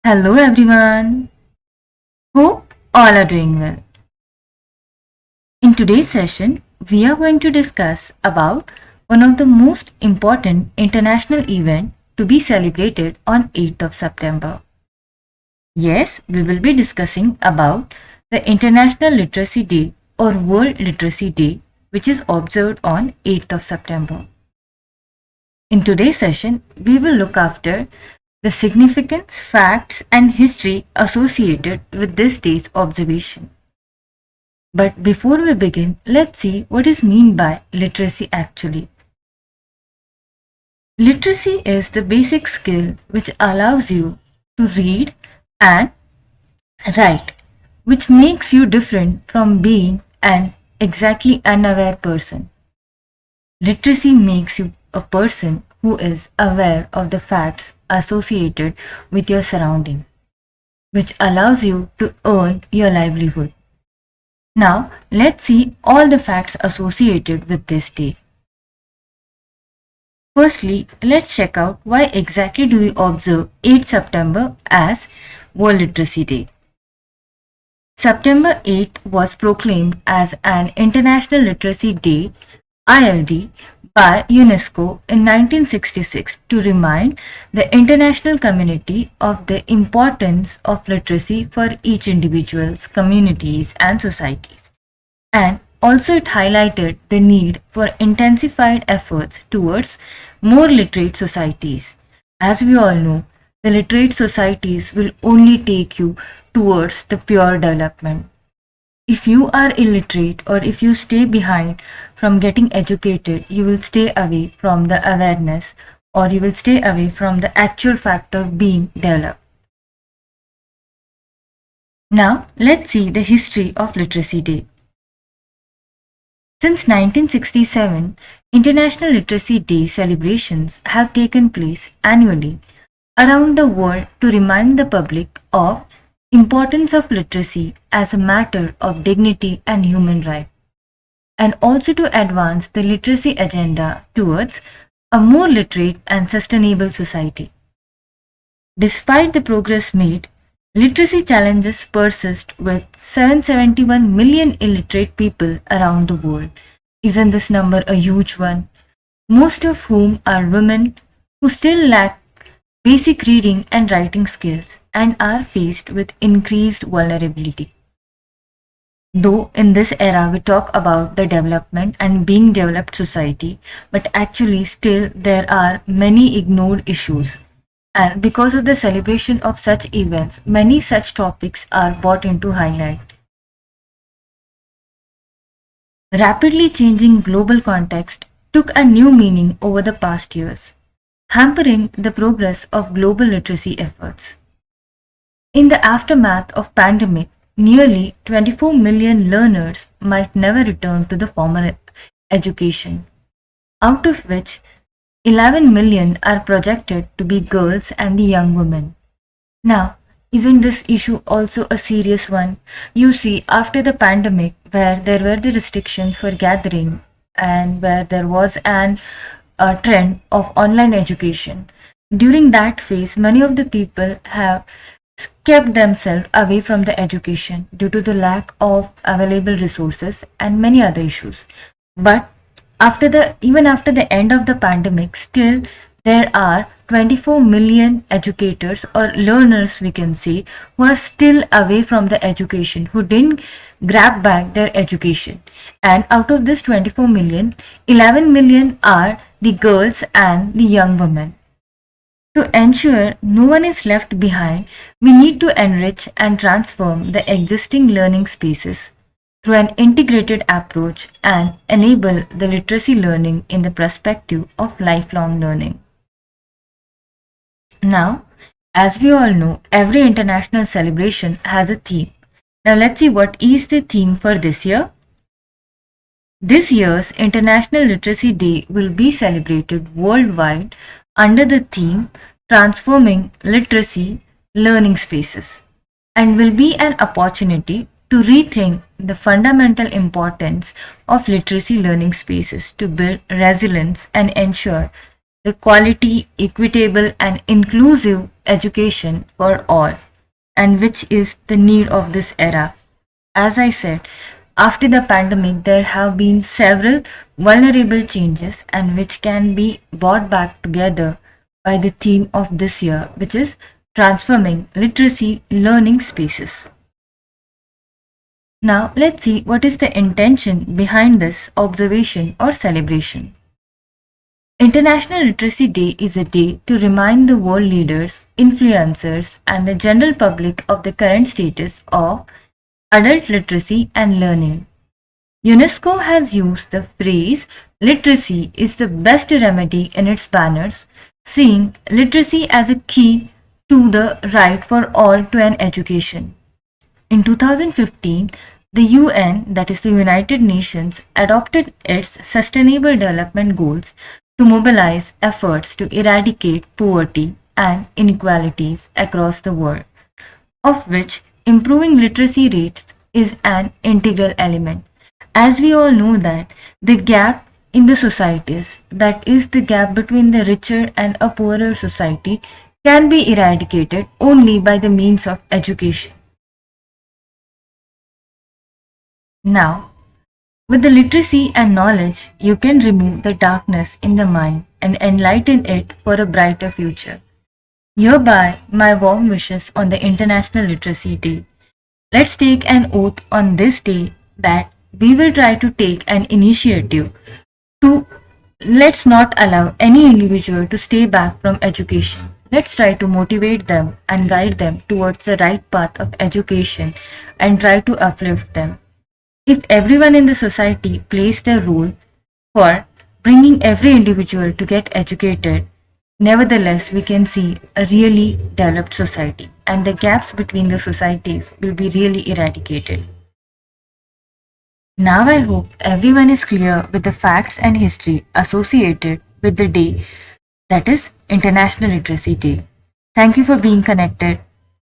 Hello everyone. Hope all are doing well. In today's session, we are going to discuss about one of the most important international event to be celebrated on 8th of September. Yes, we will be discussing about the International Literacy Day or World Literacy Day, which is observed on 8th of September. In today's session, we will look after the significance, facts, and history associated with this day's observation. But before we begin, let's see what is meant by literacy actually. Literacy is the basic skill which allows you to read and write, which makes you different from being an exactly unaware person. Literacy makes you a person who is aware of the facts associated with your surrounding, which allows you to earn your livelihood. Now, let's see all the facts associated with this day. Firstly, let's check out why exactly do we observe 8 September as World Literacy Day. September 8th was proclaimed as an International Literacy Day ILD by UNESCO in 1966 to remind the international community of the importance of literacy for each individuals, communities and societies. And also it highlighted the need for intensified efforts towards more literate societies. As we all know, the literate societies will only take you towards the pure development. If you are illiterate or if you stay behind from getting educated, you will stay away from the awareness or you will stay away from the actual fact of being developed. Now, let's see the history of Literacy Day. Since 1967, International Literacy Day celebrations have taken place annually around the world to remind the public of importance of literacy as a matter of dignity and human right, and also to advance the literacy agenda towards a more literate and sustainable society. Despite the progress made, literacy challenges persist with 771 million illiterate people around the world. Isn't this number a huge one? Most of whom are women who still lack basic reading and writing skills and are faced with increased vulnerability. Though in this era we talk about the development and being developed society, but actually still there are many ignored issues. And because of the celebration of such events, many such topics are brought into highlight. Rapidly changing global context took a new meaning over the past years, hampering the progress of global literacy efforts. In the aftermath of pandemic, nearly 24 million learners might never return to the formal education, out of which 11 million are projected to be girls and the young women. Now, isn't this issue also a serious one? You see, after the pandemic, where there were the restrictions for gathering and where there was a trend of online education, during that phase, many of the people have kept themselves away from the education due to the lack of available resources and many other issues. But even after the end of the pandemic, still there are 24 million educators or learners, we can say, who are still away from the education, who didn't grab back their education. And out of this 24 million, 11 million are the girls and the young women. To ensure no one is left behind, we need to enrich and transform the existing learning spaces through an integrated approach and enable the literacy learning in the perspective of lifelong learning. Now, as we all know, every international celebration has a theme. Now let's see what is the theme for this year. This year's International Literacy Day will be celebrated worldwide under the theme Transforming Literacy Learning Spaces, and will be an opportunity to rethink the fundamental importance of literacy learning spaces to build resilience and ensure the quality, equitable, and inclusive education for all, and which is the need of this era. As I said, after the pandemic, there have been several vulnerable changes and which can be brought back together by the theme of this year, which is transforming literacy learning spaces. Now, let's see what is the intention behind this observation or celebration. International Literacy Day is a day to remind the world leaders, influencers, and the general public of the current status of adult literacy and learning. UNESCO has used the phrase literacy is the best remedy in its banners, seeing literacy as a key to the right for all to an education. In 2015, the UN, that is the United Nations, adopted its Sustainable Development Goals to mobilize efforts to eradicate poverty and inequalities across the world, of which improving literacy rates is an integral element. As we all know that the gap in the societies, that is the gap between the richer and a poorer society, can be eradicated only by the means of education. Now, with the literacy and knowledge, you can remove the darkness in the mind and enlighten it for a brighter future. Hereby, my warm wishes on the International Literacy Day. Let's take an oath on this day that we will try to take an initiative to let's not allow any individual to stay back from education. Let's try to motivate them and guide them towards the right path of education and try to uplift them. If everyone in the society plays their role for bringing every individual to get educated, nevertheless, we can see a really developed society and the gaps between the societies will be really eradicated. Now I hope everyone is clear with the facts and history associated with the day that is International Literacy Day. Thank you for being connected.